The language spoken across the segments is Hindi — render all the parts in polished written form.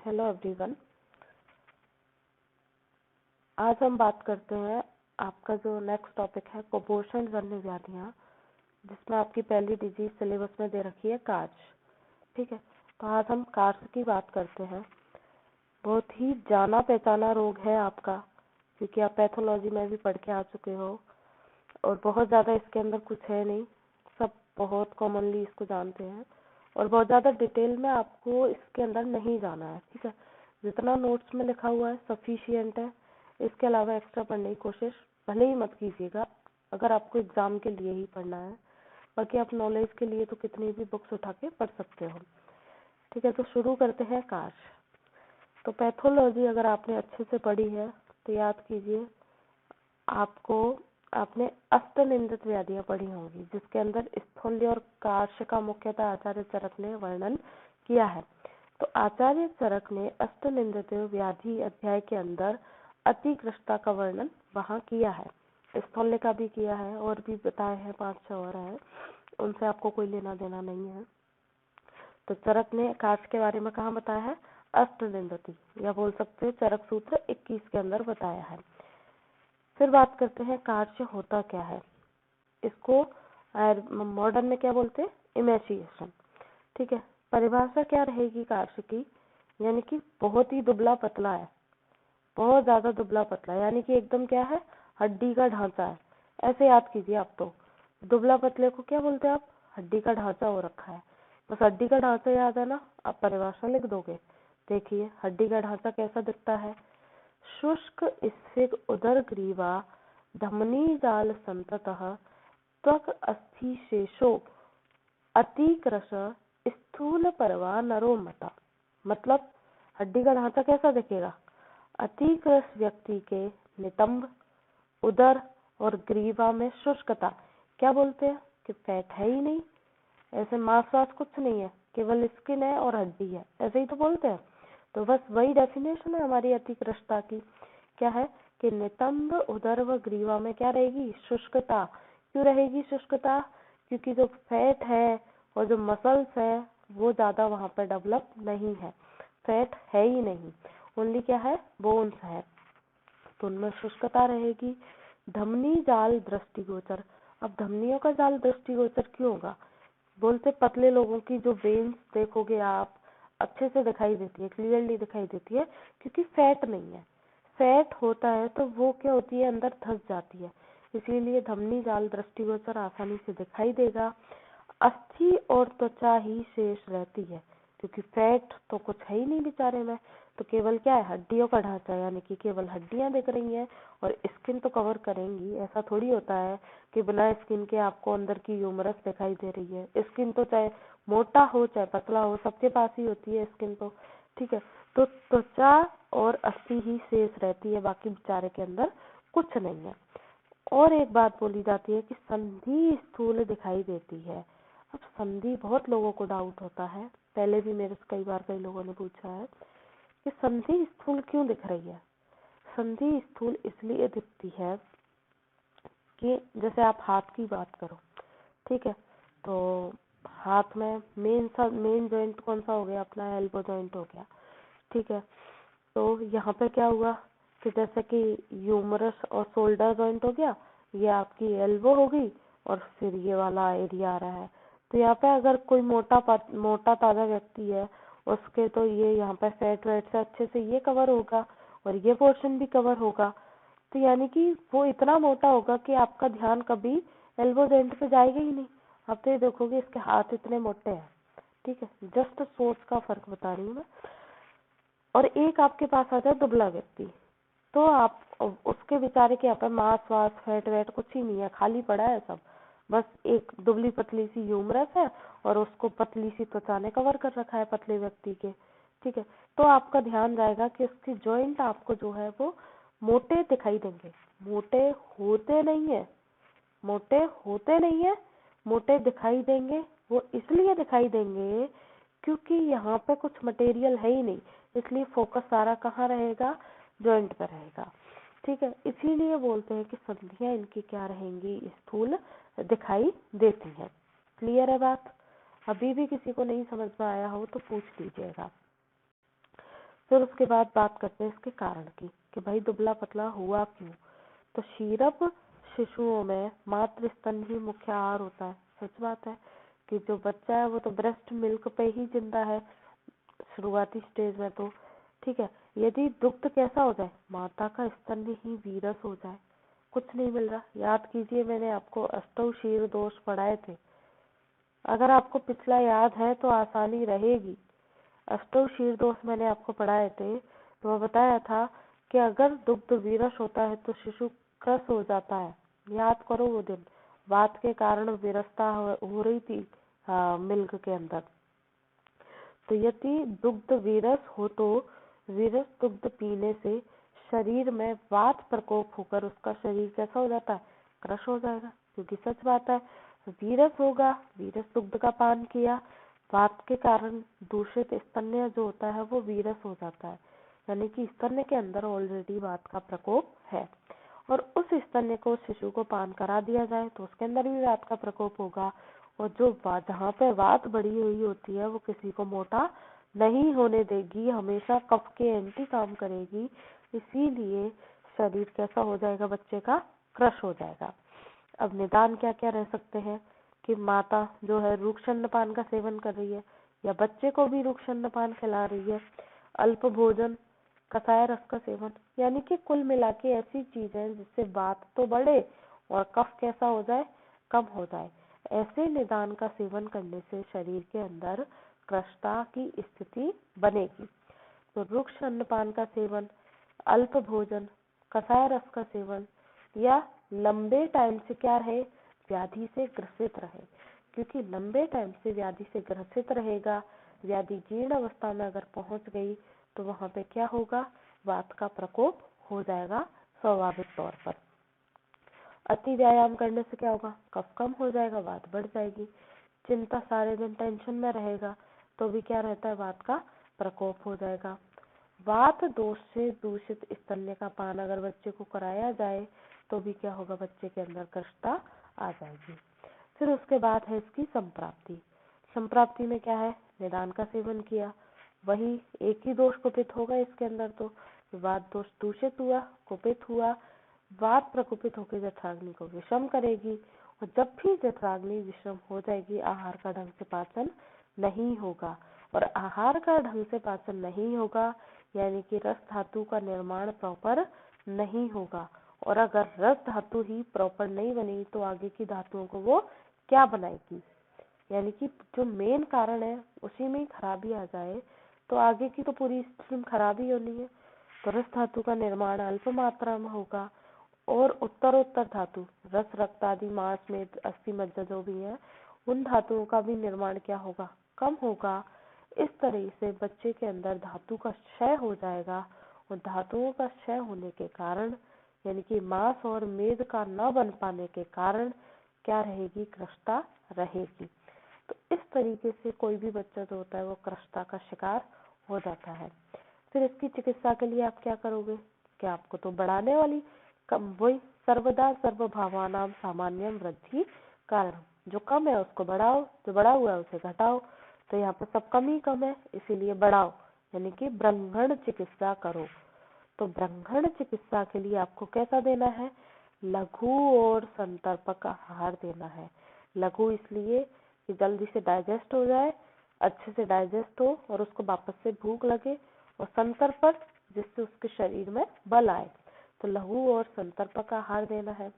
Hello everyone. आज हम बात करते हैं आपका जो नेक्स्ट टॉपिक है कुपोषण जन्य व्याधियाँ, जिसमें आपकी पहली डिजीज सिलेबस में दे रखी है कार्श। ठीक है, तो आज हम कार्श की बात करते हैं। बहुत ही जाना पहचाना रोग है आपका, क्योंकि आप पैथोलॉजी में भी पढ़ के आ चुके हो और बहुत ज़्यादा इसके अंदर कुछ है नहीं, सब बहुत कॉमनली इसको जानते हैं और बहुत ज़्यादा डिटेल में आपको इसके अंदर नहीं जाना है। ठीक है, जितना नोट्स में लिखा हुआ है सफिशिएंट है। इसके अलावा एक्स्ट्रा पढ़ने की कोशिश भले ही मत कीजिएगा अगर आपको एग्जाम के लिए ही पढ़ना है। बाकी आप नॉलेज के लिए तो कितनी भी बुक्स उठा के पढ़ सकते हो। ठीक है, तो शुरू करते हैं कार्श। तो पैथोलॉजी अगर आपने अच्छे से पढ़ी है तो याद कीजिए, आपने अष्टनिंदित व्याधियां पढ़ी होंगी, जिसके अंदर स्थूल्य और कार्श का मुख्यतः आचार्य चरक ने वर्णन किया है। तो आचार्य चरक ने अष्टनिंदित व्याधि अध्याय के अंदर अतिकृष्टता का वर्णन वहां किया है, स्थूल्य का भी किया है और भी बताए हैं, 5-6 और है, उनसे आपको कोई लेना देना नहीं है। तो चरक ने कार्श के बारे में कहाँ बताया है? अष्टनिंदति, या बोल सकते हैं चरक सूत्र 21 के अंदर बताया है। फिर बात करते हैं कार्श होता क्या है। इसको मॉडर्न में क्या बोलते हैं? इमेशिएशन। ठीक है, परिभाषा क्या रहेगी कार्श की? यानी कि बहुत ही दुबला पतला है, बहुत ज्यादा दुबला पतला, यानी कि एकदम क्या है, हड्डी का ढांचा है। ऐसे याद कीजिए आप, तो दुबला पतले को क्या बोलते हैं आप? हड्डी का ढांचा हो रखा है। बस हड्डी का ढांचा याद है ना, आप परिभाषा लिख दोगे। देखिए हड्डी का ढांचा कैसा दिखता है? शुष्क स्फिग उदर ग्रीवा धमनी जाल संततः त्वक अस्थिशेषो अतिकृश स्थूल परवा नरोमता। मतलब हड्डी का ढांचा कैसा दिखेगा? अतिकृश व्यक्ति के नितंब, उदर और ग्रीवा में शुष्कता। क्या बोलते हैं कि फैट है ही नहीं, ऐसे मांस वास कुछ नहीं है, केवल स्किन है और हड्डी है, ऐसे ही तो बोलते हैं। तो बस वही डेफिनेशन है हमारी अतिकृष्टता की। क्या है कि नितंब, उदर व ग्रीवा में क्या रहेगी? शुष्कता। क्यों रहेगी शुष्कता? क्योंकि जो फैट है और जो मसल्स है वो ज्यादा वहां पर डेवलप नहीं है, फैट है ही नहीं, ओनली क्या है? बोन्स है, तो उनमें शुष्कता रहेगी। धमनी जाल दृष्टिगोचर। अब धमनियों का जाल दृष्टिगोचर क्यों होगा? बोलते पतले लोगों की जो वेन्स देखोगे आप, अच्छे से दिखाई देती है, क्लियरली दिखाई देती है, क्योंकि फैट नहीं है। फैट होता है तो वो क्या होती है, अंदर धंस जाती है, इसीलिए धमनी जाल दृष्टिगोचर आसानी से दिखाई देगा। अस्थि और त्वचा ही शेष रहती है, क्योंकि फैट तो कुछ है ही नहीं बेचारे में, तो केवल क्या है? हड्डियों का ढांचा, यानी कि केवल हड्डियां दिख रही हैं और स्किन तो कवर करेंगी। ऐसा थोड़ी होता है कि बिना स्किन के आपको अंदर की ह्यूमरस दिखाई दे रही है। स्किन तो चाहे मोटा हो चाहे पतला हो, सबके पास ही होती है स्किन तो। ठीक है, तो त्वचा और अस्थि ही शेष रहती है, बाकी बेचारे के अंदर कुछ नहीं है। और एक बात बोली जाती है कि संधि स्थूल दिखाई देती है। अब संधि, बहुत लोगों को डाउट होता है, पहले भी मेरे से कई बार कई लोगों ने पूछा है कि संधि स्थूल क्यों दिख रही है। संधि स्थूल इसलिए दिखती है कि जैसे आप हाथ की बात करो, ठीक है, तो हाथ में मेन जॉइंट कौन सा हो गया? अपना एल्बो जॉइंट हो गया। ठीक है, तो यहाँ पे क्या हुआ कि जैसे कि ह्यूमरस और शोल्डर जॉइंट हो गया, ये आपकी एल्बो हो गई और फिर ये वाला एरिया आ रहा है। तो यहाँ पे अगर कोई मोटा ताजा व्यक्ति है, उसके तो ये यहाँ पे फैट वेट से अच्छे से ये कवर होगा और ये पोर्शन भी कवर होगा। तो यानी कि वो इतना मोटा होगा कि आपका ध्यान कभी एल्बो जॉइंट पे जाएगा ही नहीं। आप तो ये देखोगे इसके हाथ इतने मोटे हैं। ठीक है, जस्ट सोच का फर्क बता रही हूँ मैं। और एक आपके पास आ जाए दुबला व्यक्ति, तो आप उसके बेचारे के यहाँ पे मांस वास फैट वेट कुछ ही नहीं है, खाली पड़ा है सब, बस एक दुबली पतली सी ह्यूमरस है और उसको पतली सी त्वचा ने कवर कर रखा है पतले व्यक्ति के। ठीक है, तो आपका ध्यान जाएगा कि उसके जॉइंट आपको जो है वो मोटे दिखाई देंगे। मोटे होते नहीं है, मोटे होते नहीं है, मोटे दिखाई देंगे। वो इसलिए दिखाई देंगे क्योंकि यहाँ पे कुछ मटेरियल है ही नहीं, इसलिए फोकस सारा कहाँ रहेगा? जॉइंट पर रहेगा। ठीक है, इसीलिए बोलते हैं कि संधियां इनकी क्या रहेंगी? स्थूल दिखाई देती हैं। क्लियर है बात? अभी भी किसी को नहीं समझ में आया हो तो पूछ लीजिएगा। फिर उसके बाद बात करते हैं इसके कारण की कि भाई दुबला पतला हुआ क्यों। तो क्षीरप शिशुओं में मातृ स्तन ही मुख्य आहार होता है। सच बात है कि जो बच्चा है वो तो ब्रेस्ट मिल्क पे ही जिंदा है शुरुआती स्टेज में। तो ठीक है, यदि दुग्ध कैसा हो जाए, माता का स्तन ही वीरस हो जाए, कुछ नहीं मिल रहा। याद कीजिए मैंने आपको अष्टौ शीर दोष पढ़ाए थे, अगर आपको पिछला याद है तो आसानी रहेगी। अष्टौ शीर दोष मैंने आपको पढ़ाए थे, तो मैं बताया था कि अगर दुग्ध विरस होता है तो शिशु क्रस हो जाता है। याद करो वो दिन, वात के कारण विरसता हो रही थी मिल्क के अंदर। तो यदि दुग्ध विरस हो तो विरस दुग्ध पीने से शरीर में वात प्रकोप होकर उसका शरीर कैसा हो जाता है, क्रश हो जाएगा। क्योंकि सच बात है, विरस होगा, विरस दुग्ध का पान किया, वात के कारण दूषित स्तन्य जो होता है वो विरस हो जाता है, यानी कि स्तन्य के अंदर ऑलरेडी वात का प्रकोप है। और उस स्तन्य को शिशु को पान करा दिया जाए तो उसके अंदर भी वात का प्रकोप होगा। और जो जहाँ पे वात बढ़ी हुई होती है वो किसी को मोटा नहीं होने देगी, हमेशा कफ के एंटी काम करेगी। इसीलिए शरीर कैसा हो जाएगा बच्चे का, क्रश हो जाएगा। अब निदान क्या क्या रह सकते हैं कि माता जो है रुक्ष अन्नपान का सेवन कर रही है या बच्चे को भी रुक्ष अन्नपान खिला रही है, अल्प भोजन, कसाय रस का सेवन, यानी कि कुल मिला के ऐसी चीजें जिससे वात तो बढ़े और कफ कैसा हो जाए, कम हो जाए। ऐसे निदान का सेवन करने से शरीर के अंदर कृष्णता की स्थिति बनेगी। तो रुक्ष अन्नपान का सेवन, अल्प भोजन, कसाय रस का सेवन, या लंबे टाइम से क्या रहे, व्याधि से ग्रसित रहे। क्योंकि लंबे टाइम से व्याधि से ग्रसित रहेगा, व्याधि जीर्ण अवस्था में अगर पहुंच गई तो वहां पे क्या होगा, वात का प्रकोप हो जाएगा स्वाभाविक तौर पर। अति व्यायाम करने से क्या होगा, कफ कम हो जाएगा, वात बढ़ जाएगी। चिंता, सारे दिन टेंशन में रहेगा तो भी क्या रहता है, वात का प्रकोप हो जाएगा। वात दोष से दूषित स्तन्य का पान अगर बच्चे को कराया जाए तो भी क्या होगा, बच्चे के अंदर कृष्णता आ जाएगी। फिर उसके बाद है इसकी संप्राप्ति। संप्राप्ति में क्या है, निदान का सेवन किया, वही एक ही दोष कुपित होगा इसके अंदर। तो वात दोष दूषित हुआ, कुपित हुआ, वात प्रकुपित होकर जठराग्नि को विषम करेगी। और जब भी जठराग्नि विषम हो जाएगी, आहार का ढंग से पाचन नहीं होगा। और आहार का ढंग से पाचन नहीं होगा यानी कि रस धातु का निर्माण प्रॉपर नहीं होगा। और अगर रस धातु ही प्रॉपर नहीं बनी तो आगे की धातुओं को वो क्या बनाएगी, यानी कि जो मेन कारण है उसी में खराबी आ जाए तो आगे की तो पूरी स्थिति खराबी होनी है। तो रस धातु का निर्माण अल्प मात्रा में होगा और उत्तरोत्तर धातु, रस, रक्त आदि, मांस, मेद, अस्थि, मज्जा जो भी है, उन धातुओं का भी निर्माण क्या होगा, कम होगा। इस तरह से बच्चे के अंदर धातु का क्षय हो जाएगा। और धातुओं का क्षय होने के कारण यानी कि मांस और मेद का न बन पाने के कारण क्या रहेगी, कृष्णता रहेगी। तो इस तरीके से कोई भी बच्चा जो होता है वो कृष्णता का शिकार हो जाता है। फिर इसकी चिकित्सा के लिए आप क्या करोगे, क्या आपको तो बढ़ाने वाली वही सर्वदा सर्वभावानां सामान्यम वृद्धि कारण, जो कम है उसको बढ़ाओ, जो बढ़ा हुआ है उसे घटाओ। तो यहाँ पे सब कम ही कम है इसीलिए बढ़ाओ, यानी कि ब्रह्मण चिकित्सा करो। तो ब्रह्मण चिकित्सा के लिए आपको कैसा देना है, लघु और संतर्पक आहार देना है। लघु इसलिए कि जल्दी से डाइजेस्ट हो जाए, अच्छे से डाइजेस्ट हो और उसको वापस से भूख लगे, और संतर्पक जिससे उसके शरीर में बल आए। तो लघु और संतर्पक आहार देना है।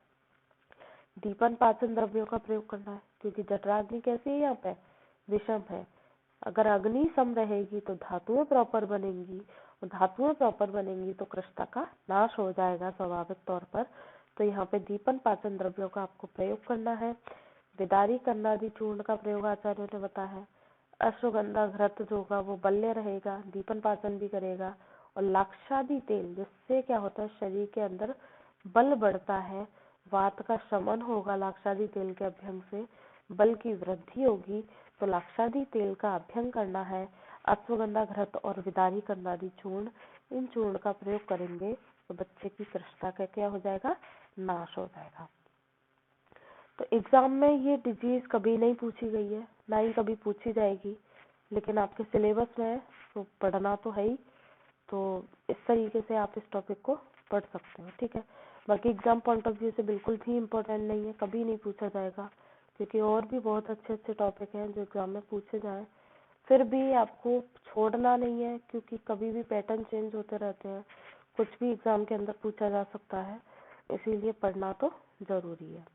दीपन पाचन द्रव्यों का प्रयोग करना है, क्योंकि जठराग्नि कैसी है, यहाँ पे विषम है। अगर अग्नि सम रहेगी तो धातुएं प्रॉपर बनेंगी, और धातुएं प्रॉपर बनेंगी तो कृष्णता का नाश हो जाएगा स्वाभाविक तौर पर। तो यहाँ पे दीपन पाचन द्रव्यों का आपको प्रयोग करना है। विदारी कर्णादि चूर्ण का प्रयोग आचार्यों ने बताया है। अश्वगंधा घृत जो होगा वो बल्य रहेगा, दीपन पाचन भी करेगा। और लाक्षादि तेल, जिससे क्या होता है, शरीर के अंदर बल बढ़ता है, वात का शमन होगा। लाक्षादि तेल के अभ्यंग से बल की वृद्धि होगी। तो लाक्षादि तेल का अभ्यंग करना है। अश्वगंधा घृत और विदारी कर्णादि चूर्ण, इन चूर्ण का प्रयोग करेंगे तो बच्चे की कृष्णता का क्या हो जाएगा, नाश हो जाएगा। तो एग्जाम में ये डिजीज कभी नहीं पूछी गई है, ना ही कभी पूछी जाएगी, लेकिन आपके सिलेबस में है तो पढ़ना तो है ही। तो इस तरीके से आप इस टॉपिक को पढ़ सकते हो, ठीक है। बाकी एग्जाम पॉइंट ऑफ व्यू से बिल्कुल भी इम्पोर्टेंट नहीं है, कभी नहीं पूछा जाएगा, क्योंकि और भी बहुत अच्छे अच्छे टॉपिक हैं जो एग्जाम में पूछे जाए। फिर भी आपको छोड़ना नहीं है, क्योंकि कभी भी पैटर्न चेंज होते रहते हैं, कुछ भी एग्जाम के अंदर पूछा जा सकता है, इसीलिए पढ़ना तो जरूरी है।